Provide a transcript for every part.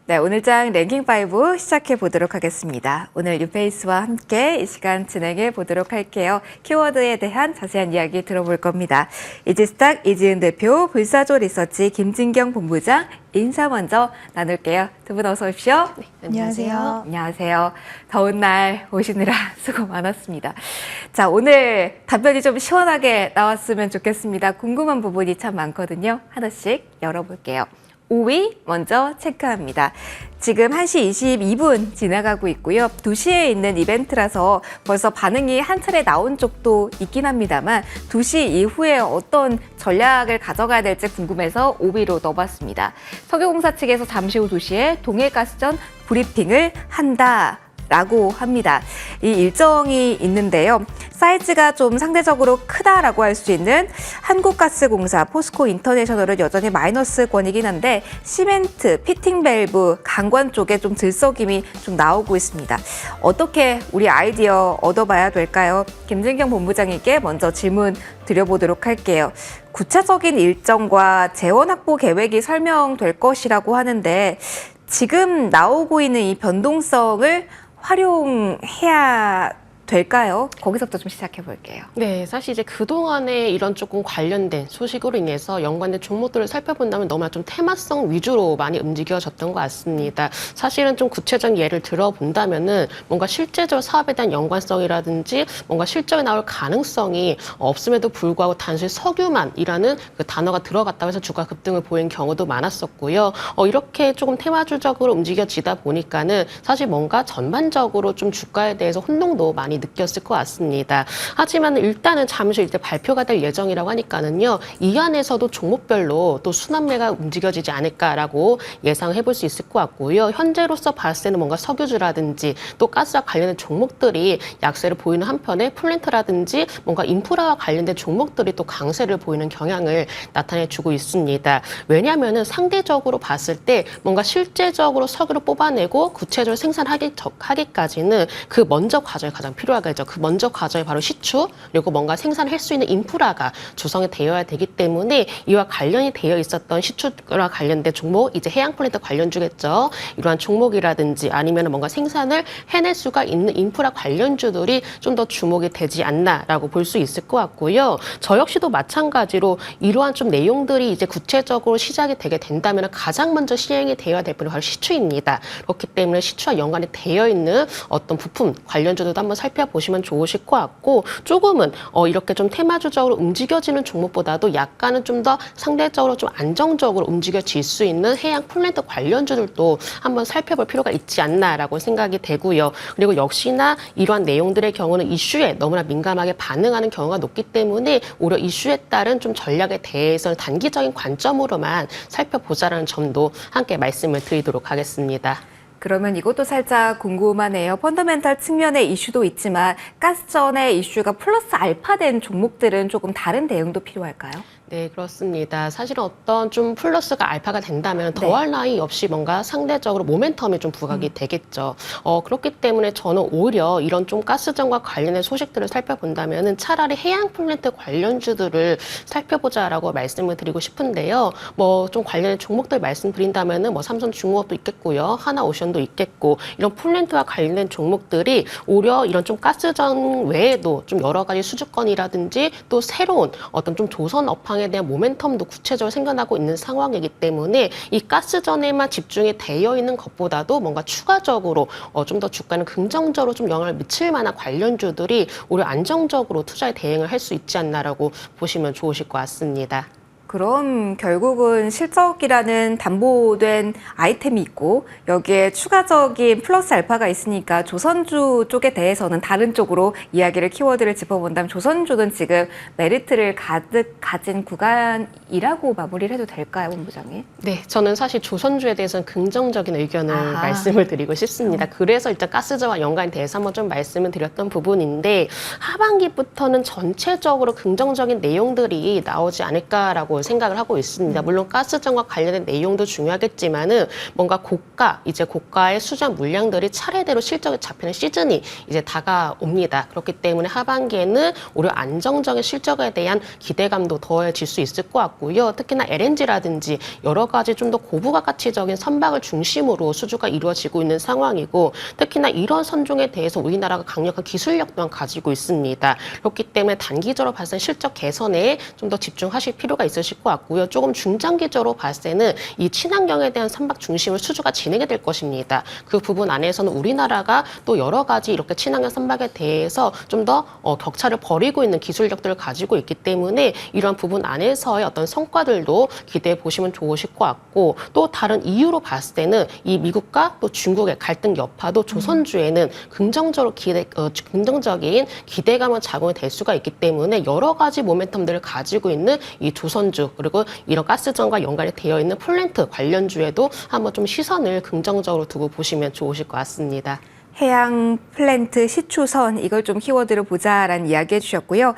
네, 오늘 장 랭킹5 시작해 보도록 하겠습니다. 오늘 뉴페이스와 함께 이 시간 진행해 보도록 할게요. 키워드에 대한 자세한 이야기 들어볼 겁니다. 이지스탁 이지은 대표, 불사조 리서치 김진경 본부장 인사 먼저 나눌게요. 두 분 어서 오십시오. 네, 안녕하세요. 안녕하세요. 더운 날 오시느라 수고 많았습니다. 자, 오늘 답변이 좀 시원하게 나왔으면 좋겠습니다. 궁금한 부분이 참 많거든요. 하나씩 열어볼게요. 5위 먼저 체크합니다. 지금 1시 22분 지나가고 있고요. 2시에 있는 이벤트라서 벌써 반응이 한 차례 나온 쪽도 있긴 합니다만 2시 이후에 어떤 전략을 가져가야 될지 궁금해서 5위로 넣어봤습니다. 석유공사 측에서 잠시 후 2시에 동해가스전 브리핑을 한다. 라고 합니다. 이 일정이 있는데요. 사이즈가 좀 상대적으로 크다라고 할 수 있는 한국가스공사, 포스코 인터내셔널은 여전히 마이너스권이긴 한데 시멘트, 피팅 밸브, 강관 쪽에 좀 들썩임이 좀 나오고 있습니다. 어떻게 우리 아이디어 얻어봐야 될까요? 김진경 본부장님께 먼저 질문 드려보도록 할게요. 구체적인 일정과 재원 확보 계획이 설명될 것이라고 하는데 지금 나오고 있는 이 변동성을 활용해야 될까요? 거기서부터 좀 시작해 볼게요. 네, 사실 이제 그동안에 이런 조금 관련된 소식으로 인해서 연관된 종목들을 살펴본다면 너무나 좀 테마성 위주로 많이 움직여졌던 것 같습니다. 사실은 좀 구체적인 예를 들어본다면은 뭔가 실제적으로 사업에 대한 연관성이라든지 뭔가 실적이 나올 가능성이 없음에도 불구하고 단순히 석유만이라는 그 단어가 들어갔다고 해서 주가 급등을 보인 경우도 많았었고요. 이렇게 조금 테마주적으로 움직여지다 보니까는 사실 뭔가 전반적으로 좀 주가에 대해서 혼동도 많이 느꼈을 것 같습니다. 하지만 일단은 잠시 이제 발표가 될 예정이라고 하니까는요. 이 안에서도 종목별로 또 순환매가 움직여지지 않을까라고 예상해 볼 수 있을 것 같고요. 현재로서 봤을 때는 뭔가 석유주라든지 또 가스와 관련된 종목들이 약세를 보이는 한편에 플랜트라든지 뭔가 인프라와 관련된 종목들이 또 강세를 보이는 경향을 나타내주고 있습니다. 왜냐하면은 상대적으로 봤을 때 뭔가 실제적으로 석유를 뽑아내고 구체적으로 생산하기까지는 그 먼저 과정이 가장 필요하겠죠. 그 먼저 과정이 바로 시추 그리고 뭔가 생산을 할 수 있는 인프라가 조성이 되어야 되기 때문에 이와 관련이 되어 있었던 시추와 관련된 종목, 이제 해양 플랜트 관련주겠죠. 이러한 종목이라든지 아니면 뭔가 생산을 해낼 수가 있는 인프라 관련주들이 좀 더 주목이 되지 않나라고 볼 수 있을 것 같고요. 저 역시도 마찬가지로 이러한 좀 내용들이 이제 구체적으로 시작이 되게 된다면 가장 먼저 시행이 되어야 될 분이 바로 시추입니다. 그렇기 때문에 시추와 연관이 되어 있는 어떤 부품 관련주들도 한번 살펴보시면 좋으실 것 같고 조금은 이렇게 좀 테마주적으로 움직여지는 종목보다도 약간은 좀 더 상대적으로 좀 안정적으로 움직여질 수 있는 해양 플랜트 관련주들도 한번 살펴볼 필요가 있지 않나라고 생각이 되고요. 그리고 역시나 이러한 내용들의 경우는 이슈에 너무나 민감하게 반응하는 경우가 높기 때문에 오히려 이슈에 따른 좀 전략에 대해서는 단기적인 관점으로만 살펴보자라는 점도 함께 말씀을 드리도록 하겠습니다. 그러면 이것도 살짝 궁금하네요. 펀더멘탈 측면의 이슈도 있지만 가스전의 이슈가 플러스 알파된 종목들은 조금 다른 대응도 필요할까요? 네, 그렇습니다. 사실은 어떤 좀 플러스가 알파가 된다면 더할 나위 없이 뭔가 상대적으로 모멘텀이 좀 부각이 되겠죠. 그렇기 때문에 저는 오히려 이런 좀 가스전과 관련된 소식들을 살펴본다면은 차라리 해양 플랜트 관련주들을 살펴보자라고 말씀을 드리고 싶은데요. 뭐 좀 관련된 종목들 말씀드린다면은 뭐 삼성중공업도 있겠고요. 하나오션도 있겠고 이런 플랜트와 관련된 종목들이 오히려 이런 좀 가스전 외에도 좀 여러 가지 수주권이라든지 또 새로운 어떤 좀 조선 업황 에 대한 모멘텀도 구체적으로 생겨나고 있는 상황이기 때문에 이 가스전에만 집중이 되어 있는 것보다도 뭔가 추가적으로 좀 더 주가는 긍정적으로 좀 영향을 미칠 만한 관련주들이 오히려 안정적으로 투자에 대응을 할 수 있지 않나라고 보시면 좋으실 것 같습니다. 그럼 결국은 실적이라는 담보된 아이템이 있고 여기에 추가적인 플러스 알파가 있으니까 조선주 쪽에 대해서는 다른 쪽으로 이야기를 키워드를 짚어본다면 조선주는 지금 메리트를 가득 가진 구간이라고 마무리를 해도 될까요, 본부장님? 네, 저는 사실 조선주에 대해서는 긍정적인 의견을 말씀을 드리고 싶습니다. 그래서 일단 가스전과 연관에 대해서 한번 좀 말씀을 드렸던 부분인데 하반기부터는 전체적으로 긍정적인 내용들이 나오지 않을까라고 중요하다고 생각을 하고 있습니다. 물론 가스전과 관련된 내용도 중요하겠지만은 뭔가 고가의 수주한 물량들이 차례대로 실적이 잡히는 시즌이 이제 다가옵니다. 그렇기 때문에 하반기에는 오히려 안정적인 실적에 대한 기대감도 더해질 수 있을 것 같고요. 특히나 LNG라든지 여러 가지 좀 더 고부가 가치적인 선박을 중심으로 수주가 이루어지고 있는 상황이고, 특히나 이런 선종에 대해서 우리나라가 강력한 기술력 또한 가지고 있습니다. 그렇기 때문에 단기적으로 봤을 때 실적 개선에 좀 더 집중하실 필요가 있으실 것 같고요. 조금 중장기적으로 봤을 때는 이 친환경에 대한 선박 중심으로 수주가 진행이 될 것입니다. 그 부분 안에서는 우리나라가 또 여러 가지 이렇게 친환경 선박에 대해서 좀 더 격차를 벌이고 있는 기술력들을 가지고 있기 때문에 이런 부분 안에서의 어떤 성과들도 기대해 보시면 좋으실 것 같고, 또 다른 이유로 봤을 때는 이 미국과 또 중국의 갈등 여파도 조선주에는 긍정적인 기대감을 작용이 될 수가 있기 때문에 여러 가지 모멘텀들을 가지고 있는 이 조선주, 그리고 이런 가스전과 연관이 되어 있는 플랜트 관련주에도 한번 좀 시선을 긍정적으로 두고 보시면 좋으실 것 같습니다. 해양 플랜트 시추선 이걸 좀 키워드로 보자라는 이야기 해주셨고요.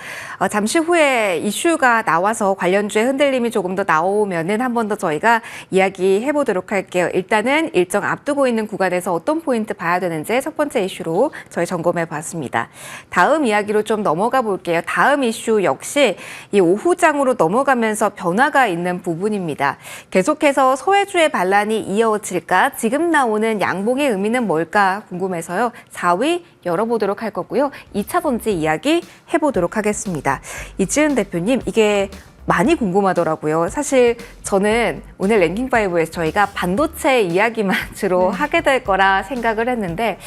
잠시 후에 이슈가 나와서 관련주의 흔들림이 조금 더 나오면은 한 번 더 저희가 이야기해 보도록 할게요. 일단은 일정 앞두고 있는 구간에서 어떤 포인트 봐야 되는지 첫 번째 이슈로 저희 점검해 봤습니다. 다음 이야기로 좀 넘어가 볼게요. 다음 이슈 역시 이 오후장으로 넘어가면서 변화가 있는 부분입니다. 계속해서 소외주의 반란이 이어질까? 지금 나오는 양봉의 의미는 뭘까 궁금해서 4위 열어보도록 할 거고요. 2차 전지 이야기 해보도록 하겠습니다. 이지은 대표님, 이게 많이 궁금하더라고요. 사실 저는 오늘 랭킹5에서 저희가 반도체 이야기만 주로 하게 될 거라 생각을 했는데,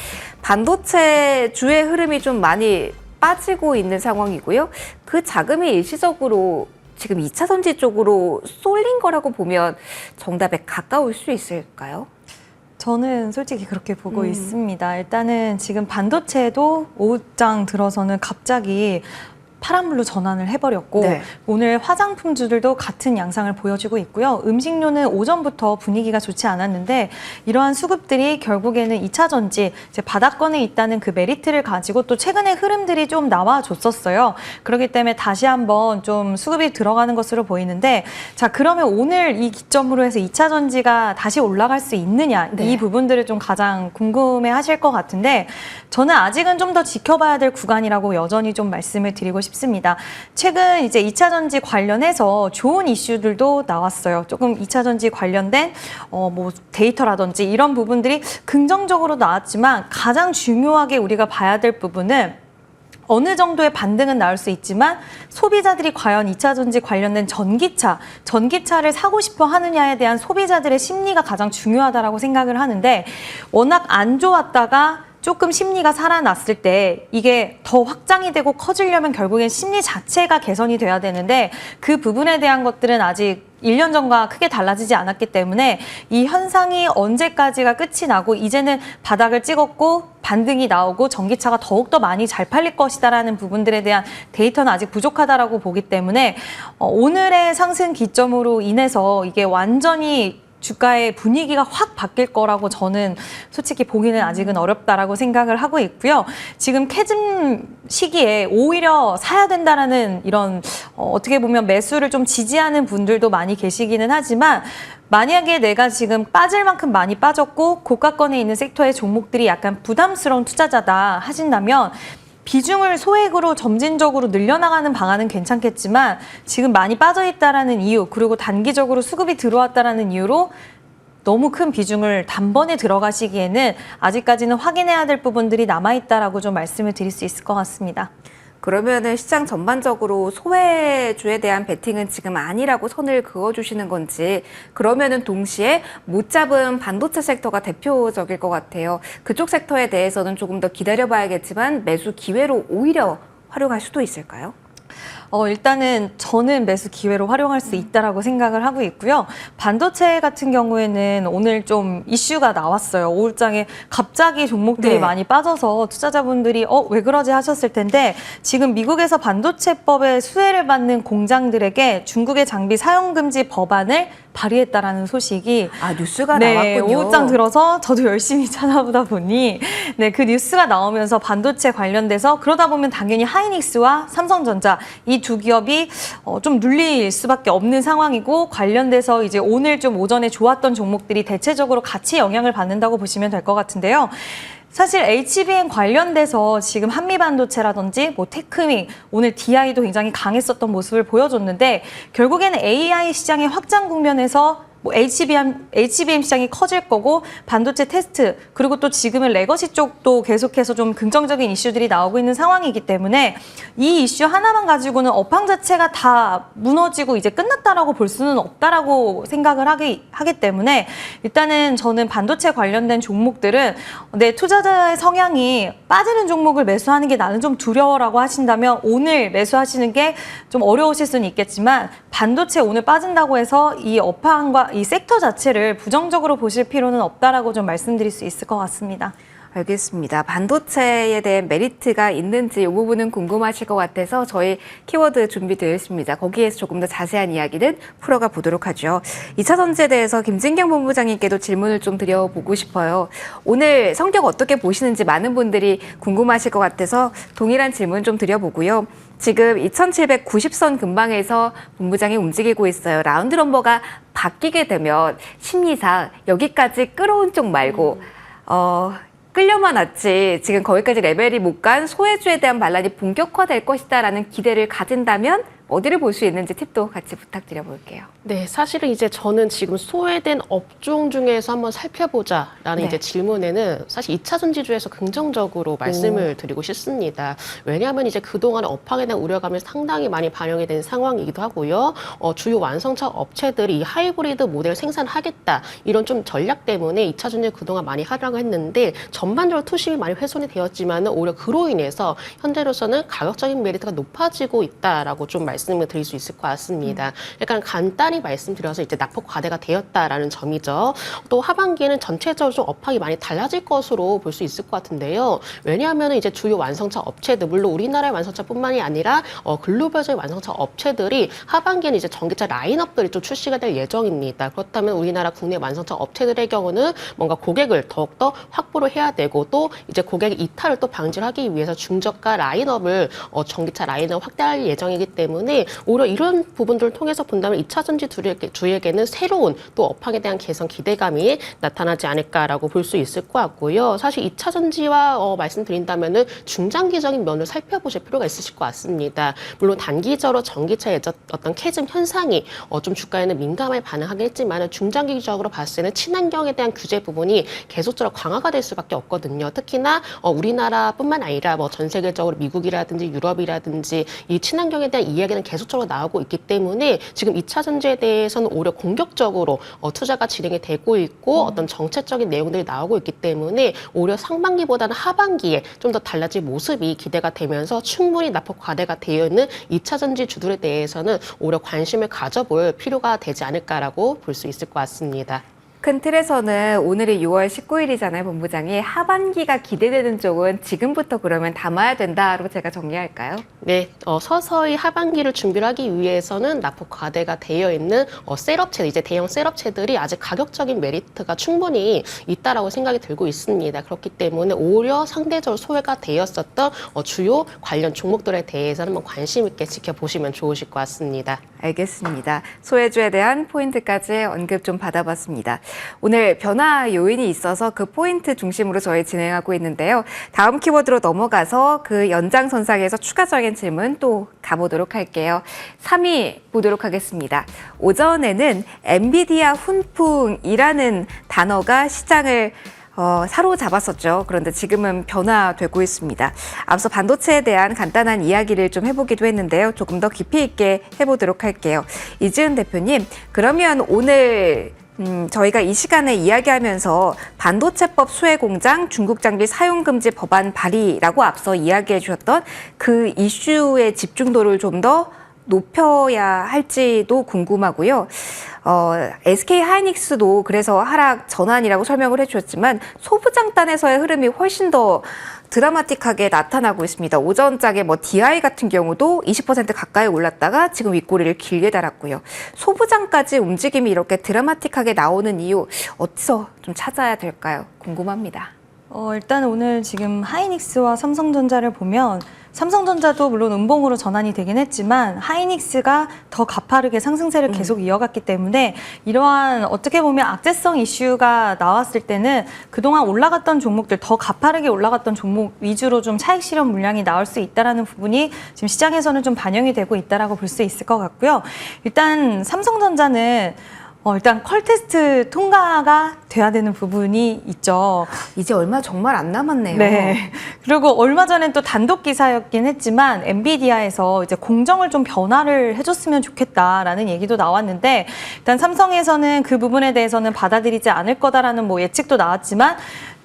반도체 주의 흐름이 좀 많이 빠지고 있는 상황이고요. 그 자금이 일시적으로 지금 2차 전지 쪽으로 쏠린 거라고 보면 정답에 가까울 수 있을까요? 저는 솔직히 그렇게 보고 있습니다. 일단은 지금 반도체도 오후장 들어서는 갑자기 파란불로 전환을 해버렸고, 네. 오늘 화장품주들도 같은 양상을 보여주고 있고요. 음식료는 오전부터 분위기가 좋지 않았는데 이러한 수급들이 결국에는 2차 전지 이제 바닥권에 있다는 그 메리트를 가지고 또 최근에 흐름들이 좀 나와줬었어요. 그렇기 때문에 다시 한번 좀 수급이 들어가는 것으로 보이는데, 자, 그러면 오늘 이 기점으로 해서 2차 전지가 다시 올라갈 수 있느냐, 네. 이 부분들을 좀 가장 궁금해 하실 것 같은데, 저는 아직은 좀 더 지켜봐야 될 구간이라고 여전히 좀 말씀을 드리고 싶습니다. 최근 이제 2차 전지 관련해서 좋은 이슈들도 나왔어요. 조금 2차 전지 관련된 뭐 데이터라든지 이런 부분들이 긍정적으로 나왔지만, 가장 중요하게 우리가 봐야 될 부분은 어느 정도의 반등은 나올 수 있지만 소비자들이 과연 2차 전지 관련된 전기차를 사고 싶어 하느냐에 대한 소비자들의 심리가 가장 중요하다라고 생각을 하는데, 워낙 안 좋았다가 조금 심리가 살아났을 때 이게 더 확장이 되고 커지려면 결국엔 심리 자체가 개선이 돼야 되는데, 그 부분에 대한 것들은 아직 1년 전과 크게 달라지지 않았기 때문에 이 현상이 언제까지가 끝이 나고 이제는 바닥을 찍었고 반등이 나오고 전기차가 더욱더 많이 잘 팔릴 것이다라는 부분들에 대한 데이터는 아직 부족하다라고 보기 때문에 오늘의 상승 기점으로 인해서 이게 완전히 주가의 분위기가 확 바뀔 거라고 저는 솔직히 보기는 아직은 어렵다라고 생각을 하고 있고요. 지금 캐즘 시기에 오히려 사야 된다라는 이런 어떻게 보면 매수를 좀 지지하는 분들도 많이 계시기는 하지만, 만약에 내가 지금 빠질 만큼 많이 빠졌고 고가권에 있는 섹터의 종목들이 약간 부담스러운 투자자다 하신다면 비중을 소액으로 점진적으로 늘려나가는 방안은 괜찮겠지만, 지금 많이 빠져있다라는 이유, 그리고 단기적으로 수급이 들어왔다라는 이유로 너무 큰 비중을 단번에 들어가시기에는 아직까지는 확인해야 될 부분들이 남아있다라고 좀 말씀을 드릴 수 있을 것 같습니다. 그러면은 시장 전반적으로 소외주에 대한 베팅은 지금 아니라고 선을 그어주시는 건지, 그러면은 동시에 못 잡은 반도체 섹터가 대표적일 것 같아요. 그쪽 섹터에 대해서는 조금 더 기다려봐야겠지만 매수 기회로 오히려 활용할 수도 있을까요? 일단은 저는 매수 기회로 활용할 수 있다라고 생각을 하고 있고요. 반도체 같은 경우에는 오늘 좀 이슈가 나왔어요. 오후장에 갑자기 종목들이 네. 많이 빠져서 투자자분들이 왜 그러지 하셨을 텐데, 지금 미국에서 반도체법의 수혜를 받는 공장들에게 중국의 장비 사용금지 법안을 발휘했다라는 소식이 뉴스가 네, 나왔군요. 오후장 들어서 저도 열심히 찾아보다 보니 그 뉴스가 나오면서 반도체 관련돼서 그러다 보면 당연히 하이닉스와 삼성전자 이 두 기업이 좀 눌릴 수밖에 없는 상황이고 관련돼서 이제 오늘 좀 오전에 좋았던 종목들이 대체적으로 같이 영향을 받는다고 보시면 될 것 같은데요. 사실 HBM 관련돼서 지금 한미반도체라든지 테크믹, 오늘 DI도 굉장히 강했었던 모습을 보여줬는데 결국에는 AI 시장의 확장 국면에서 HBM 시장이 커질 거고 반도체 테스트 그리고 또 지금은 레거시 쪽도 계속해서 좀 긍정적인 이슈들이 나오고 있는 상황이기 때문에 이 이슈 하나만 가지고는 업황 자체가 다 무너지고 이제 끝났다라고 볼 수는 없다라고 생각을 하기 때문에 일단은 저는 반도체 관련된 종목들은 내 투자자의 성향이 빠지는 종목을 매수하는 게 나는 좀 두려워라고 하신다면 오늘 매수하시는 게 좀 어려우실 수는 있겠지만 반도체 오늘 빠진다고 해서 이 업황과 이 섹터 자체를 부정적으로 보실 필요는 없다라고 좀 말씀드릴 수 있을 것 같습니다. 알겠습니다. 반도체에 대한 메리트가 있는지 이 부분은 궁금하실 것 같아서 저희 키워드 준비되어 있습니다. 거기에서 조금 더 자세한 이야기는 풀어가 보도록 하죠. 2차 전지에 대해서 김진경 본부장님께도 질문을 좀 드려보고 싶어요. 오늘 성격 어떻게 보시는지 많은 분들이 궁금하실 것 같아서 동일한 질문 좀 드려보고요. 지금 2790선 근방에서 본부장이 움직이고 있어요. 라운드 넘버가 바뀌게 되면 심리상 여기까지 끌어온 쪽 말고 끌려만 왔지 지금 거기까지 레벨이 못 간 소외주에 대한 반란이 본격화될 것이다라는 기대를 가진다면 어디를 볼 수 있는지 팁도 같이 부탁드려 볼게요. 네, 사실은 이제 저는 지금 소외된 업종 중에서 한번 살펴보자라는 네. 이제 질문에는 사실 2차 전지주에서 긍정적으로 말씀을 드리고 싶습니다. 왜냐하면 이제 그동안 업황에 대한 우려감이 상당히 많이 반영이 된 상황이기도 하고요. 주요 완성차 업체들이 이 하이브리드 모델 생산하겠다 이런 좀 전략 때문에 2차 전지 그동안 많이 하락을 했는데 전반적으로 투심이 많이 훼손이 되었지만 오히려 그로 인해서 현재로서는 가격적인 메리트가 높아지고 있다라고 좀 말씀을 드릴 수 있을 것 같습니다. 약간 간단히 말씀드려서 이제 낙폭 과대가 되었다라는 점이죠. 또 하반기에는 전체적으로 좀 업황이 많이 달라질 것으로 볼 수 있을 것 같은데요. 왜냐하면 이제 주요 완성차 업체들, 물론 우리나라의 완성차뿐만이 아니라 글로벌적인 완성차 업체들이 하반기에는 이제 전기차 라인업들이 좀 출시가 될 예정입니다. 그렇다면 우리나라 국내 완성차 업체들의 경우는 뭔가 고객을 더욱더 확보를 해야 되고 또 이제 고객의 이탈을 또 방지를 하기 위해서 중저가 라인업을 전기차 라인업 확대할 예정이기 때문에 오히려 이런 부분들을 통해서 본다면 2차 전지 주에게는 새로운 또 업황에 대한 개선 기대감이 나타나지 않을까라고 볼 수 있을 것 같고요. 사실 2차 전지와 말씀드린다면은 중장기적인 면을 살펴보실 필요가 있으실 것 같습니다. 물론 단기적으로 전기차의 어떤 캐즘 현상이 좀 주가에는 민감하게 반응하긴 했지만 중장기적으로 봤을 때는 친환경에 대한 규제 부분이 계속적으로 강화가 될 수밖에 없거든요. 특히나 우리나라뿐만 아니라 전 세계적으로 미국이라든지 유럽이라든지 이 친환경에 대한 이야기는 계속적으로 나오고 있기 때문에 지금 2차 전지에 대해서는 오히려 공격적으로 투자가 진행이 되고 있고 어떤 정책적인 내용들이 나오고 있기 때문에 오히려 상반기보다는 하반기에 좀 더 달라질 모습이 기대가 되면서 충분히 낙폭 과대가 되어 있는 2차 전지 주들에 대해서는 오히려 관심을 가져볼 필요가 되지 않을까라고 볼 수 있을 것 같습니다. 큰 틀에서는 오늘이 6월 19일이잖아요, 본부장이. 하반기가 기대되는 쪽은 지금부터 그러면 담아야 된다로 제가 정리할까요? 네, 서서히 하반기를 준비를 하기 위해서는 낙폭 과대가 되어 있는 셀업체, 이제 대형 셀업체들이 아직 가격적인 메리트가 충분히 있다라고 생각이 들고 있습니다. 그렇기 때문에 오히려 상대적으로 소외가 되었었던 주요 관련 종목들에 대해서는 관심 있게 지켜보시면 좋으실 것 같습니다. 알겠습니다. 소외주에 대한 포인트까지 언급 좀 받아봤습니다. 오늘 변화 요인이 있어서 그 포인트 중심으로 저희 진행하고 있는데요. 다음 키워드로 넘어가서 그 연장선상에서 추가적인 질문 또 가보도록 할게요. 3위 보도록 하겠습니다. 오전에는 엔비디아 훈풍이라는 단어가 시장을 사로잡았었죠. 그런데 지금은 변화되고 있습니다. 앞서 반도체에 대한 간단한 이야기를 좀 해보기도 했는데요. 조금 더 깊이 있게 해보도록 할게요. 이지은 대표님, 그러면 오늘 저희가 이 시간에 이야기하면서 반도체법 수혜 공장 중국 장비 사용 금지 법안 발의라고 앞서 이야기해 주셨던 그 이슈의 집중도를 좀 더 높여야 할지도 궁금하고요. SK 하이닉스도 그래서 하락 전환이라고 설명을 해주셨지만 소부장단에서의 흐름이 훨씬 더 드라마틱하게 나타나고 있습니다. 오전장에 DI 같은 경우도 20% 가까이 올랐다가 지금 윗꼬리를 길게 달았고요. 소부장까지 움직임이 이렇게 드라마틱하게 나오는 이유 어디서 좀 찾아야 될까요? 궁금합니다. 일단 오늘 지금 하이닉스와 삼성전자를 보면 삼성전자도 물론 음봉으로 전환이 되긴 했지만 하이닉스가 더 가파르게 상승세를 계속 이어갔기 때문에 이러한 어떻게 보면 악재성 이슈가 나왔을 때는 그동안 올라갔던 종목들, 더 가파르게 올라갔던 종목 위주로 좀 차익 실현 물량이 나올 수 있다는 부분이 지금 시장에서는 좀 반영이 되고 있다고 볼 수 있을 것 같고요. 일단 삼성전자는 일단 컬 테스트 통과가 돼야 되는 부분이 있죠. 이제 얼마 정말 안 남았네요. 네. 그리고 얼마 전엔 또 단독 기사였긴 했지만 엔비디아에서 이제 공정을 좀 변화를 해줬으면 좋겠다라는 얘기도 나왔는데 일단 삼성에서는 그 부분에 대해서는 받아들이지 않을 거다라는 예측도 나왔지만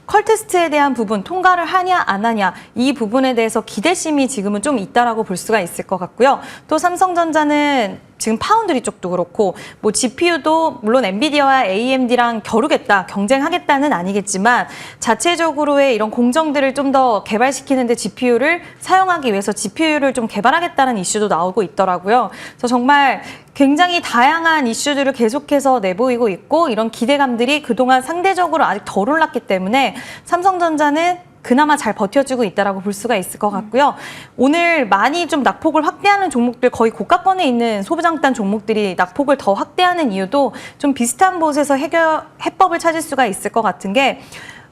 컬 테스트에 대한 부분, 통과를 하냐 안 하냐 이 부분에 대해서 기대심이 지금은 좀 있다라고 볼 수가 있을 것 같고요. 또 삼성전자는 지금 파운드리 쪽도 그렇고 GPU도 물론 엔비디아와 AMD랑 겨루겠다, 경쟁하겠다는 아니겠지만 자체적으로의 이런 공정들을 좀 더 개발시키는데 GPU를 사용하기 위해서 GPU를 좀 개발하겠다는 이슈도 나오고 있더라고요. 그래서 정말 굉장히 다양한 이슈들을 계속해서 내보이고 있고 이런 기대감들이 그동안 상대적으로 아직 덜 올랐기 때문에 삼성전자는 그나마 잘 버텨주고 있다고 볼 수가 있을 것 같고요. 오늘 많이 좀 낙폭을 확대하는 종목들, 거의 고가권에 있는 소부장단 종목들이 낙폭을 더 확대하는 이유도 좀 비슷한 곳에서 해법을 찾을 수가 있을 것 같은 게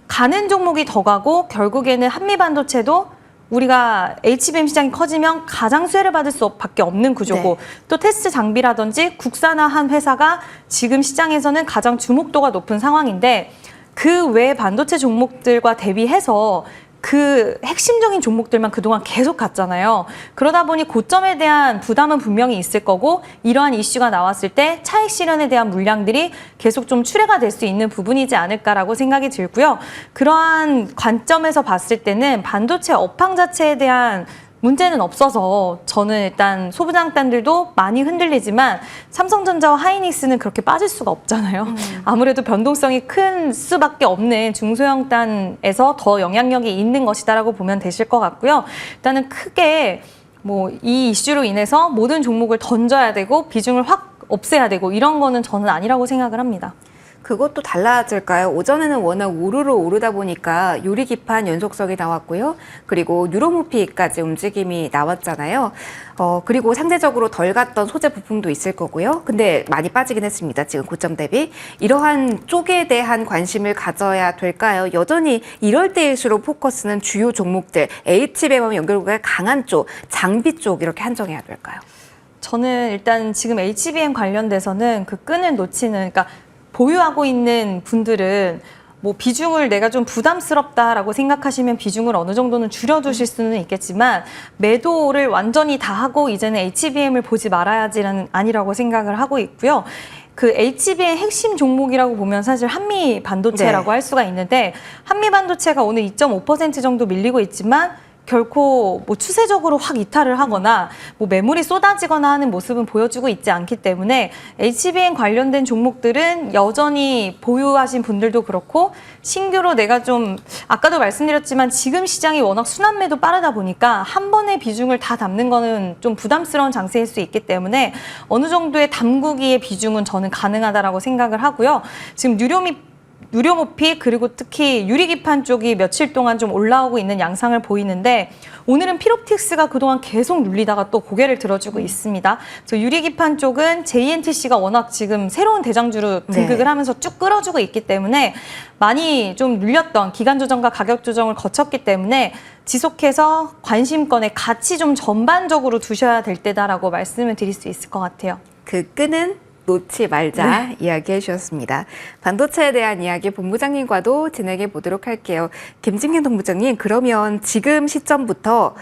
가는 종목이 더 가고 결국에는 한미반도체도 우리가 HBM 시장이 커지면 가장 수혜를 받을 수밖에 없는 구조고 네. 또 테스트 장비라든지 국산화한 회사가 지금 시장에서는 가장 주목도가 높은 상황인데 그 외 반도체 종목들과 대비해서 그 핵심적인 종목들만 그동안 계속 갔잖아요. 그러다 보니 고점에 대한 부담은 분명히 있을 거고 이러한 이슈가 나왔을 때 차익 실현에 대한 물량들이 계속 좀 출회가 될 수 있는 부분이지 않을까라고 생각이 들고요. 그러한 관점에서 봤을 때는 반도체 업황 자체에 대한 문제는 없어서 저는 일단 소부장단들도 많이 흔들리지만 삼성전자와 하이닉스는 그렇게 빠질 수가 없잖아요. 아무래도 변동성이 큰 수밖에 없는 중소형단에서 더 영향력이 있는 것이다라고 보면 되실 것 같고요. 일단은 크게 이 이슈로 인해서 모든 종목을 던져야 되고 비중을 확 없애야 되고 이런 거는 저는 아니라고 생각을 합니다. 그것도 달라질까요? 오전에는 워낙 우르르 오르다 보니까 유리기판 연속성이 나왔고요. 그리고 유로모피까지 움직임이 나왔잖아요. 그리고 상대적으로 덜 갔던 소재 부품도 있을 거고요. 근데 많이 빠지긴 했습니다. 지금 고점 대비. 이러한 쪽에 대한 관심을 가져야 될까요? 여전히 이럴 때일수록 포커스는 주요 종목들, HBM 연결고리가 강한 쪽, 장비 쪽 이렇게 한정해야 될까요? 저는 일단 지금 HBM 관련돼서는 그 끈을 놓치는, 그러니까 보유하고 있는 분들은 비중을 내가 좀 부담스럽다라고 생각하시면 비중을 어느 정도는 줄여두실 수는 있겠지만 매도를 완전히 다 하고 이제는 HBM을 보지 말아야지는 아니라고 생각을 하고 있고요. 그 HBM 핵심 종목이라고 보면 사실 한미 반도체라고 할 수가 있는데 한미 반도체가 오늘 2.5% 정도 밀리고 있지만 결코 추세적으로 확 이탈을 하거나 매물이 쏟아지거나 하는 모습은 보여주고 있지 않기 때문에 HBM 관련된 종목들은 여전히 보유하신 분들도 그렇고 신규로 내가 좀 아까도 말씀드렸지만 지금 시장이 워낙 순환매도 빠르다 보니까 한 번에 비중을 다 담는 거는 좀 부담스러운 장세일 수 있기 때문에 어느 정도의 담그기의 비중은 저는 가능하다라고 생각을 하고요. 지금 유료모피 그리고 특히 유리기판 쪽이 며칠 동안 좀 올라오고 있는 양상을 보이는데 오늘은 피롭틱스가 그동안 계속 눌리다가 또 고개를 들어주고 있습니다. 그래서 유리기판 쪽은 JNTC가 워낙 지금 새로운 대장주로 등극을 하면서 쭉 끌어주고 있기 때문에 많이 좀 눌렸던 기간 조정과 가격 조정을 거쳤기 때문에 지속해서 관심권에 같이 좀 전반적으로 두셔야 될 때다라고 말씀을 드릴 수 있을 것 같아요. 그 끈은 놓지 말자 이야기해 주셨습니다. 반도체에 대한 이야기 본부장님과도 진행해 보도록 할게요. 김진경 본부장님, 그러면 지금 시점부터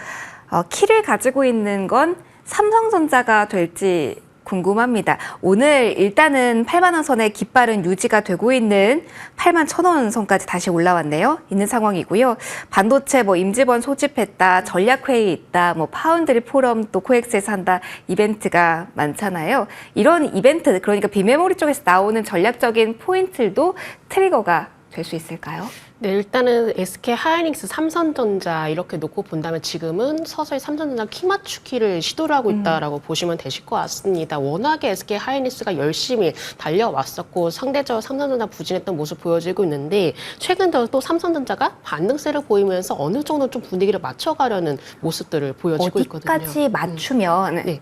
키를 가지고 있는 건 삼성전자가 될지 궁금합니다. 오늘 일단은 8만 원 선의 깃발은 유지가 되고 있는 8만 1,000원 선까지 다시 올라왔네요. 있는 상황이고요. 반도체 뭐 임직원 소집했다, 전략회의 있다, 뭐 파운드리 포럼 또 코엑스에서 한다 이벤트가 많잖아요. 이런 이벤트, 그러니까 비메모리 쪽에서 나오는 전략적인 포인트도 트리거가 될 수 있을까요? 네, 일단은 SK 하이닉스, 삼성전자 이렇게 놓고 본다면 지금은 서서히 삼성전자 키 맞추기를 시도를 하고 있다라고 보시면 되실 것 같습니다. 워낙에 SK 하이닉스가 열심히 달려왔었고 상대적으로 삼성전자 부진했던 모습 보여지고 있는데 최근 들어 또 삼성전자가 반등세를 보이면서 어느 정도 좀 분위기를 맞춰가려는 모습들을 보여지고 있거든요. 어디까지 맞추면 네.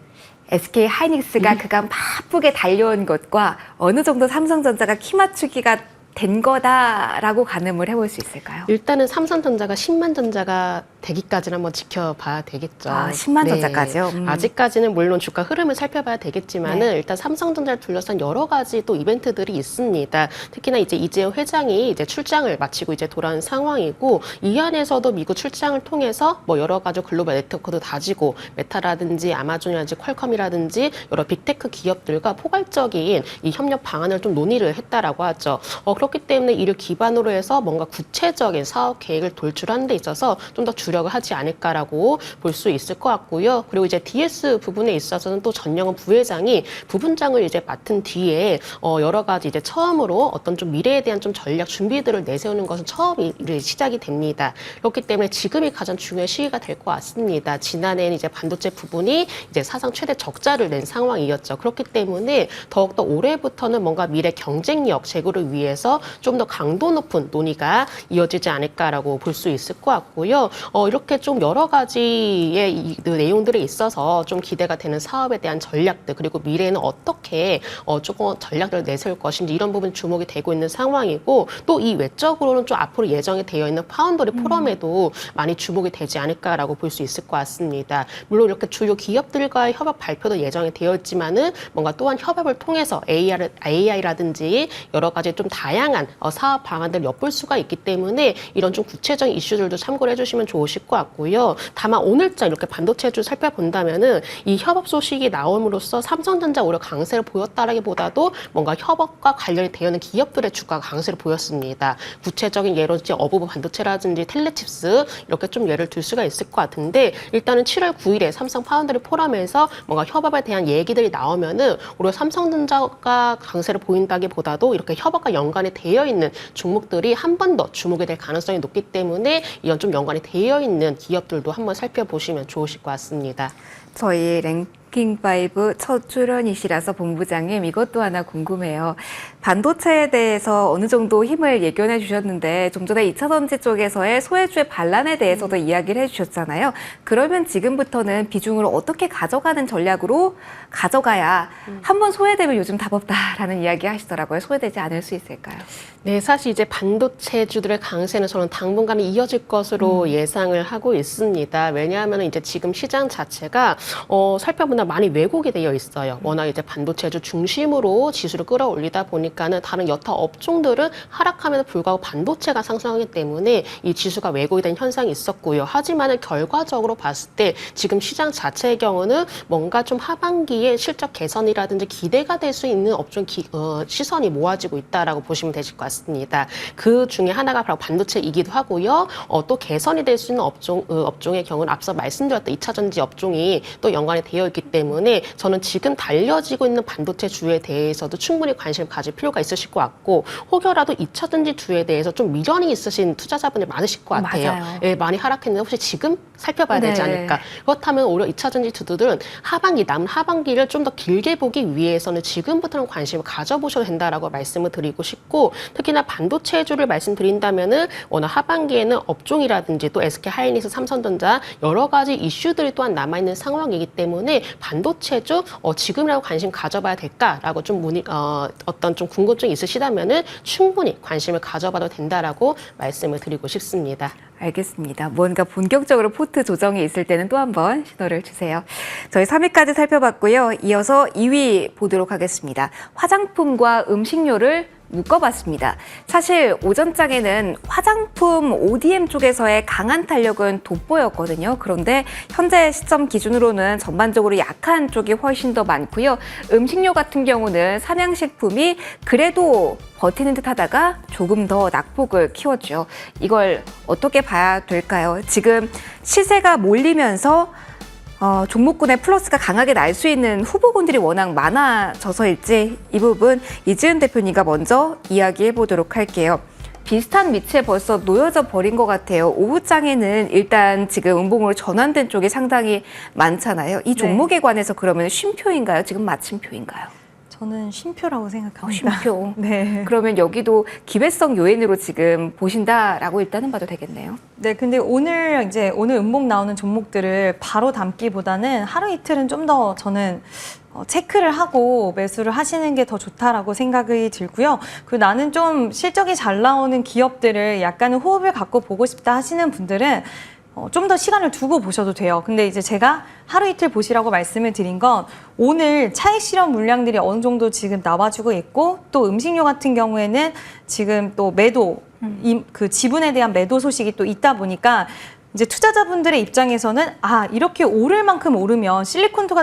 SK 하이닉스가 그간 바쁘게 달려온 것과 어느 정도 삼성전자가 키 맞추기가 된 거다라고 가늠을 해볼 수 있을까요? 일단은 삼성전자가 10만 전자가 되기까지는 한번 지켜봐야 되겠죠. 아, 10만 전자까지요? 아직까지는 물론 주가 흐름을 살펴봐야 되겠지만은 네. 일단 삼성전자를 둘러싼 여러 가지 또 이벤트들이 있습니다. 특히나 이제 이재용 회장이 이제 출장을 마치고 이제 돌아온 상황이고 이 안에서도 미국 출장을 통해서 뭐 여러 가지 글로벌 네트워크도 다지고 메타라든지 아마존이라든지 퀄컴이라든지 여러 빅테크 기업들과 포괄적인 이 협력 방안을 좀 논의를 했다라고 하죠. 그렇기 때문에 이를 기반으로 해서 뭔가 구체적인 사업 계획을 돌출하는 데 있어서 좀 더 주력을 하지 않을까라고 볼 수 있을 것 같고요. 그리고 이제 DS 부분에 있어서는 또 전영은 부회장이 부분장을 이제 맡은 뒤에 여러 가지 이제 처음으로 어떤 좀 미래에 대한 좀 전략 준비들을 내세우는 것은 처음 시작이 됩니다. 그렇기 때문에 지금이 가장 중요한 시기가 될 것 같습니다. 지난해는 이제 반도체 부분이 이제 사상 최대 적자를 낸 상황이었죠. 그렇기 때문에 더욱더 올해부터는 뭔가 미래 경쟁력 제고를 위해서 좀 더 강도 높은 논의가 이어지지 않을까라고 볼 수 있을 것 같고요. 이렇게 좀 여러 가지의 내용들에 있어서 좀 기대가 되는 사업에 대한 전략들 그리고 미래에는 어떻게 조금 전략들을 내세울 것인지 이런 부분 주목이 되고 있는 상황이고 또 이 외적으로는 좀 앞으로 예정이 되어 있는 파운더리 포럼에도 많이 주목이 되지 않을까라고 볼 수 있을 것 같습니다. 물론 이렇게 주요 기업들과의 협업 발표도 예정이 되어 있지만은 뭔가 또한 협업을 통해서 AI라든지 여러 가지 좀 다양한 사업 방안들을 엿볼 수가 있기 때문에 이런 좀 구체적인 이슈들도 참고를 해주시면 좋으실 것 같고요. 다만 오늘자 이렇게 반도체주 살펴본다면은 이 협업 소식이 나옴으로써 삼성전자 오히려 강세를 보였다라기보다도 뭔가 협업과 관련이 되어 있는 기업들의 주가가 강세를 보였습니다. 구체적인 예로 이제 어부부 반도체라든지 텔레칩스 이렇게 좀 예를 들 수가 있을 것 같은데 일단은 7월 9일에 삼성 파운드리 포럼에서 뭔가 협업에 대한 얘기들이 나오면은 오히려 삼성전자가 강세를 보인다기보다도 이렇게 협업과 연관이 되어 있는 종목들이 한 번 더 주목이 될 가능성이 높기 때문에 이런 좀 연관이 되어 있는 기업들도 한번 살펴보시면 좋으실 것 같습니다. 저희 랭킹5 첫 출연이시라서 본부장님 이것도 하나 궁금해요. 반도체에 대해서 어느 정도 힘을 예견해 주셨는데 좀 전에 2차전지 쪽에서의 소외주의 반란에 대해서도 이야기를 해주셨잖아요. 그러면 지금부터는 비중을 어떻게 가져가는 전략으로 가져가야 한번 소외되면 요즘 답 없다라는 이야기 하시더라고요. 소외되지 않을 수 있을까요? 네, 사실 이제 반도체주들의 강세는 저는 당분간은 이어질 것으로 예상을 하고 있습니다. 왜냐하면 이제 지금 시장 자체가 살펴보면 많이 왜곡이 되어 있어요. 워낙 이제 반도체주 중심으로 지수를 끌어올리다 보니까는 다른 여타 업종들은 하락함에도 불구하고 반도체가 상승하기 때문에 이 지수가 왜곡이 된 현상이 있었고요. 하지만은 결과적으로 봤을 때 지금 시장 자체의 경우는 뭔가 좀 하반기에 실적 개선이라든지 기대가 될 수 있는 업종 시선이 모아지고 있다라고 보시면 되실 것 같습니다. 그 중에 하나가 바로 반도체이기도 하고요. 또 개선이 될 수 있는 업종의 경우는 앞서 말씀드렸던 2차전지 업종이 또 연관이 되어 있기 때문에 저는 지금 달려지고 있는 반도체 주에 대해서도 충분히 관심을 가질 필요가 있으실 것 같고 혹여라도 2차전지 주에 대해서 좀 미련이 있으신 투자자분들 많으실 것 같아요. 맞아요. 예, 많이 하락했는데 혹시 지금 살펴봐야 되지 네. 않을까. 그렇다면 오히려 2차전지 주들은 남은 하반기를 좀 더 길게 보기 위해서는 지금부터는 관심을 가져보셔도 된다라고 말씀을 드리고 싶고 특히나 반도체주를 말씀드린다면은 워낙 하반기에는 업종이라든지 또 SK 하이닉스, 삼성전자 여러 가지 이슈들이 또한 남아있는 상황이기 때문에 반도체주 지금이라도 관심 가져봐야 될까라고 좀 어떤 좀 궁금증이 있으시다면은 충분히 관심을 가져봐도 된다라고 말씀을 드리고 싶습니다. 알겠습니다. 뭔가 본격적으로 포트 조정이 있을 때는 또 한 번 신호를 주세요. 저희 3위까지 살펴봤고요. 이어서 2위 보도록 하겠습니다. 화장품과 음식료를 묶어봤습니다. 사실 오전장에는 화장품 ODM 쪽에서의 강한 탄력은 돋보였거든요. 그런데 현재 시점 기준으로는 전반적으로 약한 쪽이 훨씬 더 많고요. 음식료 같은 경우는 삼양식품이 그래도 버티는 듯 하다가 조금 더 낙폭을 키웠죠. 이걸 어떻게 봐야 될까요? 지금 시세가 몰리면서 종목군의 플러스가 강하게 날 수 있는 후보군들이 워낙 많아져서일지 이 부분 이지은 대표님과 먼저 이야기해 보도록 할게요. 비슷한 위치에 벌써 놓여져 버린 것 같아요. 오후장에는 일단 지금 음봉으로 전환된 쪽이 상당히 많잖아요. 이 종목에 관해서 그러면 쉼표인가요? 지금 마침표인가요? 저는 쉼표라고 생각합니다. 쉼표. 네. 그러면 여기도 기회성 요인으로 지금 보신다라고 일단은 봐도 되겠네요. 네, 근데 오늘 음봉 나오는 종목들을 바로 담기보다는 하루 이틀은 좀 더 저는 체크를 하고 매수를 하시는 게 더 좋다라고 생각이 들고요. 그리고 나는 좀 실적이 잘 나오는 기업들을 약간의 호흡을 갖고 보고 싶다 하시는 분들은 좀 더 시간을 두고 보셔도 돼요. 근데 이제 제가 하루 이틀 보시라고 말씀을 드린 건 오늘 차익 실현 물량들이 어느 정도 지금 나와주고 있고 또 음식료 같은 경우에는 지금 또 매도, 그 지분에 대한 매도 소식이 또 있다 보니까 이제 투자자분들의 입장에서는 이렇게 오를 만큼 오르면 실리콘투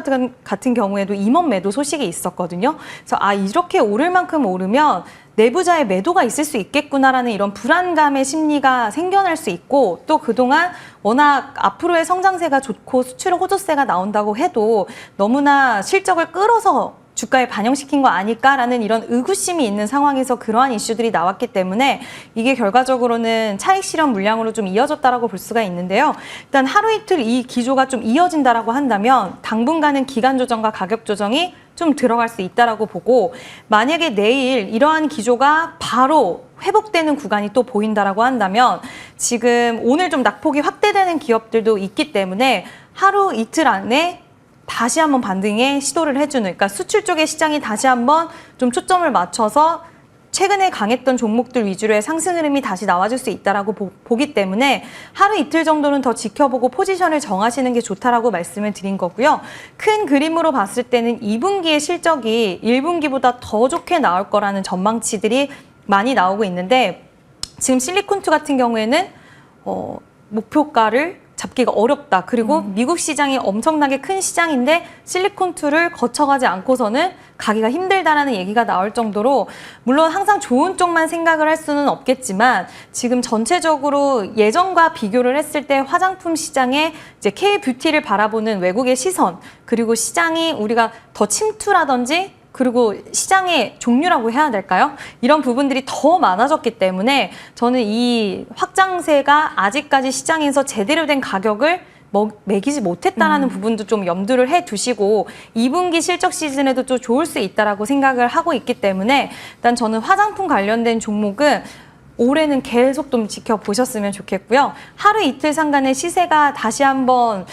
같은 경우에도 임원 매도 소식이 있었거든요. 그래서 이렇게 오를 만큼 오르면 내부자의 매도가 있을 수 있겠구나라는 이런 불안감의 심리가 생겨날 수 있고 또 그동안 워낙 앞으로의 성장세가 좋고 수출 호조세가 나온다고 해도 너무나 실적을 끌어서 주가에 반영시킨 거 아닐까라는 이런 의구심이 있는 상황에서 그러한 이슈들이 나왔기 때문에 이게 결과적으로는 차익 실현 물량으로 좀 이어졌다라고 볼 수가 있는데요. 일단 하루 이틀 이 기조가 좀 이어진다라고 한다면 당분간은 기간 조정과 가격 조정이 좀 들어갈 수 있다라고 보고 만약에 내일 이러한 기조가 바로 회복되는 구간이 또 보인다라고 한다면 지금 오늘 좀 낙폭이 확대되는 기업들도 있기 때문에 하루 이틀 안에 다시 한번 반등에 시도를 해주는, 그러니까 수출 쪽의 시장이 다시 한번 좀 초점을 맞춰서 최근에 강했던 종목들 위주로의 상승 흐름이 다시 나와줄 수 있다라고 보기 때문에 하루 이틀 정도는 더 지켜보고 포지션을 정하시는 게 좋다라고 말씀을 드린 거고요. 큰 그림으로 봤을 때는 2분기의 실적이 1분기보다 더 좋게 나올 거라는 전망치들이 많이 나오고 있는데 지금 실리콘투 같은 경우에는 목표가를 잡기가 어렵다. 그리고 미국 시장이 엄청나게 큰 시장인데 실리콘투를 거쳐가지 않고서는 가기가 힘들다라는 얘기가 나올 정도로 물론 항상 좋은 쪽만 생각을 할 수는 없겠지만 지금 전체적으로 예전과 비교를 했을 때 화장품 시장에 이제 K-뷰티를 바라보는 외국의 시선 그리고 시장이 우리가 더 침투라든지 그리고 시장의 종류라고 해야 될까요? 이런 부분들이 더 많아졌기 때문에 저는 이 확장세가 아직까지 시장에서 제대로 된 가격을 매기지 못했다라는 부분도 좀 염두를 해두시고 2분기 실적 시즌에도 좀 좋을 수 있다라고 생각을 하고 있기 때문에 일단 저는 화장품 관련된 종목은 올해는 계속 좀 지켜보셨으면 좋겠고요. 하루 이틀 상간의 시세가 다시 한번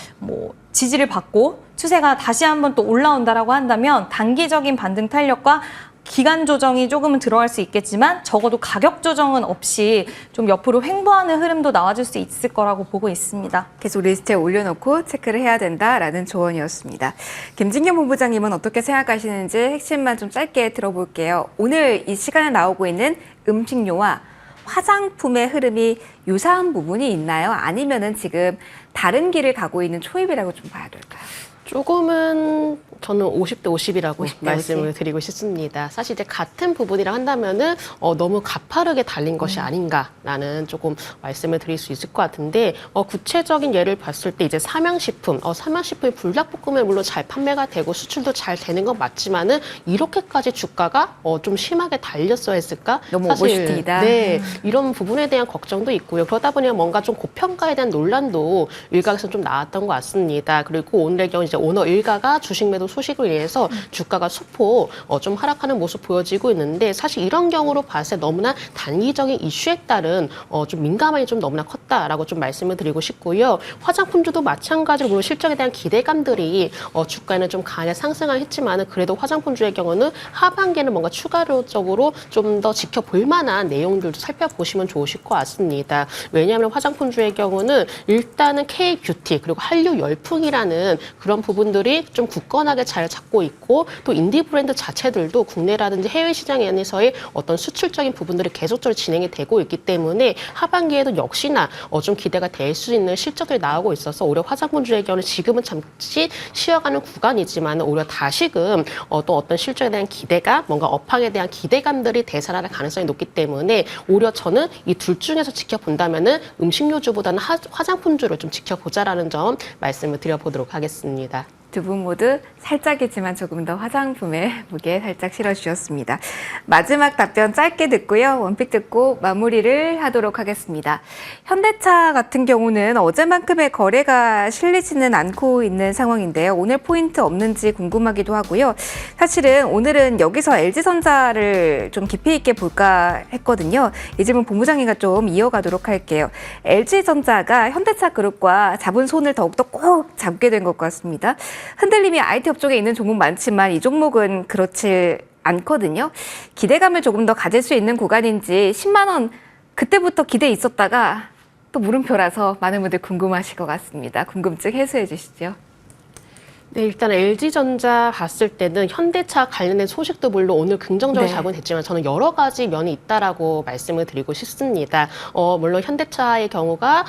지지를 받고 추세가 다시 한번 또 올라온다라고 한다면 단기적인 반등 탄력과 기간 조정이 조금은 들어갈 수 있겠지만 적어도 가격 조정은 없이 좀 옆으로 횡보하는 흐름도 나와줄 수 있을 거라고 보고 있습니다. 계속 리스트에 올려놓고 체크를 해야 된다라는 조언이었습니다. 김진경 본부장님은 어떻게 생각하시는지 핵심만 좀 짧게 들어볼게요. 오늘 이 시간에 나오고 있는 음식료와 화장품의 흐름이 유사한 부분이 있나요? 아니면은 지금 다른 길을 가고 있는 초입이라고 좀 봐야 될까요? 조금은 저는 50대 50이라고 50대 말씀을 50. 드리고 싶습니다. 사실 이제 같은 부분이라 한다면은 너무 가파르게 달린 것이 아닌가라는 조금 말씀을 드릴 수 있을 것 같은데 구체적인 예를 봤을 때 이제 삼양식품, 삼양식품이 불닭볶음면 물론 잘 판매가 되고 수출도 잘 되는 건 맞지만은 이렇게까지 주가가 좀 심하게 달렸어야 했을까? 너무 사실 오버슈팅이다. 네, 이런 부분에 대한 걱정도 있고요. 그러다 보니 뭔가 좀 고평가에 대한 논란도 일각에서 좀 나왔던 것 같습니다. 그리고 오늘의 경우 이제 오너 일가가 주식 매도 소식을 인해서 주가가 소폭 좀 하락하는 모습 보여지고 있는데 사실 이런 경우로 봤을 때 너무나 단기적인 이슈에 따른 좀 민감함이 좀 너무나 컸다라고 좀 말씀을 드리고 싶고요. 화장품주도 마찬가지로 물론 실적에 대한 기대감들이 주가에는 좀 강하게 상승을 했지만은 그래도 화장품주의 경우는 하반기에는 뭔가 추가적으로 좀 더 지켜볼 만한 내용들도 살펴보시면 좋으실 것 같습니다. 왜냐하면 화장품주의 경우는 일단은 K-뷰티 그리고 한류 열풍이라는 그런 부분들이 좀 굳건하게 잘 잡고 있고 또 인디 브랜드 자체들도 국내라든지 해외 시장에서의 어떤 수출적인 부분들이 계속적으로 진행이 되고 있기 때문에 하반기에도 역시나 좀 기대가 될 수 있는 실적들이 나오고 있어서 오히려 화장품주의 경우는 지금은 잠시 쉬어가는 구간이지만 오히려 다시금 또 어떤 실적에 대한 기대가 뭔가 업황에 대한 기대감들이 되살아날 가능성이 높기 때문에 오히려 저는 이 둘 중에서 지켜본다면은 음식료주보다는 화장품주를 좀 지켜보자라는 점 말씀을 드려보도록 하겠습니다. 두 분 모두 살짝이지만 조금 더 화장품에 무게 살짝 실어주셨습니다. 마지막 답변 짧게 듣고요. 원픽 듣고 마무리를 하도록 하겠습니다. 현대차 같은 경우는 어제만큼의 거래가 실리지는 않고 있는 상황인데요. 오늘 포인트 없는지 궁금하기도 하고요. 사실은 오늘은 여기서 LG전자를 좀 깊이 있게 볼까 했거든요. 이 질문 본부장님과 좀 이어가도록 할게요. LG전자가 현대차 그룹과 잡은 손을 더욱더 꼭 잡게 된 것 같습니다. 흔들림이 IT 업종에 있는 종목 많지만 이 종목은 그렇지 않거든요. 기대감을 조금 더 가질 수 있는 구간인지 10만 원 그때부터 기대 있었다가 또 물음표라서 많은 분들 궁금하실 것 같습니다. 궁금증 해소해 주시죠. 네, 일단 LG전자 봤을 때는 현대차 관련된 소식도 물론 오늘 긍정적으로 네. 작용이 됐지만 저는 여러 가지 면이 있다라고 말씀을 드리고 싶습니다. 물론 현대차의 경우가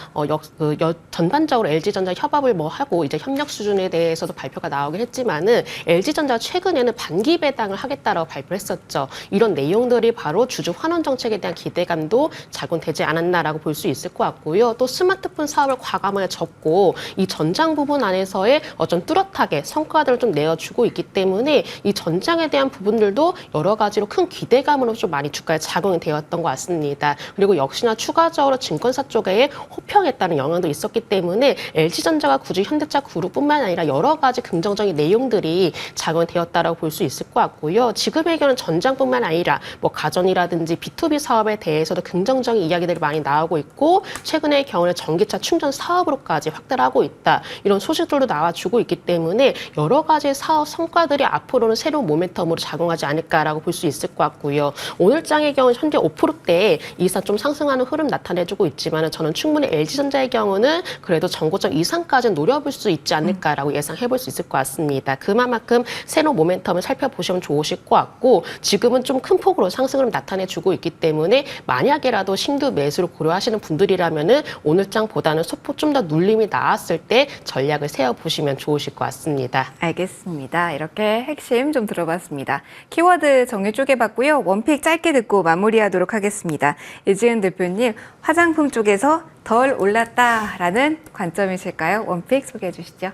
전반적으로 LG전자 협업을 하고 이제 협력 수준에 대해서도 발표가 나오긴 했지만은 LG전자 최근에는 반기 배당을 하겠다라고 발표했었죠. 이런 내용들이 바로 주주 환원 정책에 대한 기대감도 작용되지 않았나라고 볼 수 있을 것 같고요. 또 스마트폰 사업을 과감하게 접고 이 전장 부분 안에서의 좀 뚜렷하게 성과들을 좀 내어주고 있기 때문에 이 전장에 대한 부분들도 여러 가지로 큰 기대감으로 좀 많이 주가에 작용이 되었던 것 같습니다. 그리고 역시나 추가적으로 증권사 쪽에 호평에 따른 영향도 있었기 때문에 LG전자가 굳이 현대차 그룹뿐만 아니라 여러 가지 긍정적인 내용들이 작용이 되었다라고 볼 수 있을 것 같고요. 지금의 경우는 전장뿐만 아니라 가전이라든지 B2B 사업에 대해서도 긍정적인 이야기들이 많이 나오고 있고 최근의 경우는 전기차 충전 사업으로까지 확대를 하고 있다. 이런 소식들도 나와주고 있기 때문에 여러 가지 사업 성과들이 앞으로는 새로운 모멘텀으로 작용하지 않을까라고 볼 수 있을 것 같고요. 오늘 장의 경우는 현재 5%대에 이상 좀 상승하는 흐름 나타내주고 있지만 저는 충분히 LG전자의 경우는 그래도 전고점 이상까지는 노려볼 수 있지 않을까라고 예상해볼 수 있을 것 같습니다. 그만큼 새로운 모멘텀을 살펴보시면 좋으실 것 같고 지금은 좀 큰 폭으로 상승을 나타내주고 있기 때문에 만약에라도 신규 매수를 고려하시는 분들이라면은 오늘 장보다는 소폭 좀 더 눌림이 나왔을 때 전략을 세워보시면 좋으실 것 같습니다. 알겠습니다. 이렇게 핵심 좀 들어봤습니다. 키워드 정리 쪼개봤고요. 원픽 짧게 듣고 마무리하도록 하겠습니다. 이지은 대표님, 화장품 쪽에서 덜 올랐다라는 관점이실까요? 원픽 소개해 주시죠.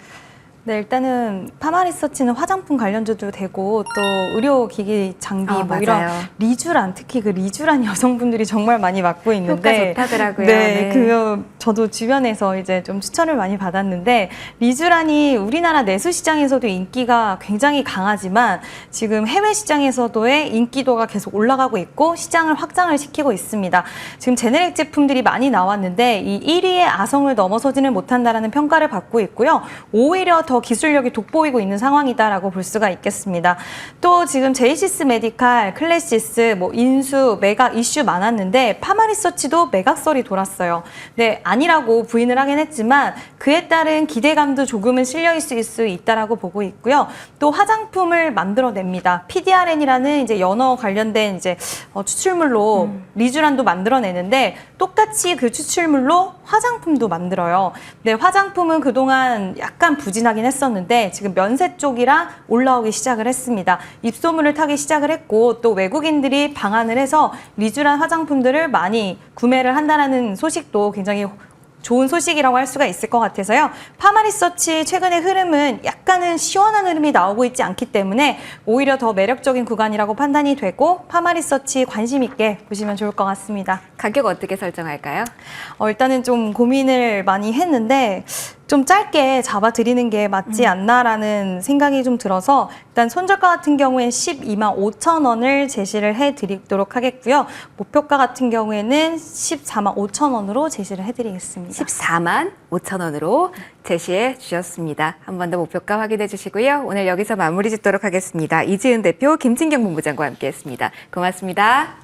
네, 일단은 파마리서치는 화장품 관련주도 되고 또 의료기기 장비 이런 리쥬란 특히 그 리쥬란 여성분들이 정말 많이 맡고 있는데 효과 좋다더라고요. 네, 저도 주변에서 이제 좀 추천을 많이 받았는데 리쥬란이 우리나라 내수 시장에서도 인기가 굉장히 강하지만 지금 해외 시장에서도의 인기도가 계속 올라가고 있고 시장을 확장을 시키고 있습니다. 지금 제네릭 제품들이 많이 나왔는데 이 1위의 아성을 넘어서지는 못한다라는 평가를 받고 있고요. 오히려 더 기술력이 돋보이고 있는 상황이다라고 볼 수가 있겠습니다. 또 지금 제이시스 메디칼, 클래시스, 인수, 매각 이슈 많았는데 파마리서치도 매각설이 돌았어요. 네, 아니라고 부인을 하긴 했지만 그에 따른 기대감도 조금은 실려 있을 수 있다라고 보고 있고요. 또 화장품을 만들어냅니다. PDRN이라는 이제 연어 관련된 이제 추출물로 리쥬란도 만들어내는데 똑같이 그 추출물로 화장품도 만들어요. 네, 화장품은 그동안 약간 부진하긴 했었는데 지금 면세 쪽이라 올라오기 시작을 했습니다. 입소문을 타기 시작을 했고 또 외국인들이 방한을 해서 리쥬란 화장품들을 많이 구매를 한다는 소식도 굉장히 좋은 소식이라고 할 수가 있을 것 같아서요. 파마리서치 최근의 흐름은 약간은 시원한 흐름이 나오고 있지 않기 때문에 오히려 더 매력적인 구간이라고 판단이 되고 파마리서치 관심 있게 보시면 좋을 것 같습니다. 가격 어떻게 설정할까요? 일단은 좀 고민을 많이 했는데 좀 짧게 잡아드리는 게 맞지 않나라는 생각이 좀 들어서 일단 손절가 같은 경우엔 12만 5천 원을 제시를 해드리도록 하겠고요. 목표가 같은 경우에는 14만 5천 원으로 제시를 해드리겠습니다. 14만 5천 원으로 제시해 주셨습니다. 한 번 더 목표가 확인해 주시고요. 오늘 여기서 마무리 짓도록 하겠습니다. 이지은 대표, 김진경 본부장과 함께했습니다. 고맙습니다.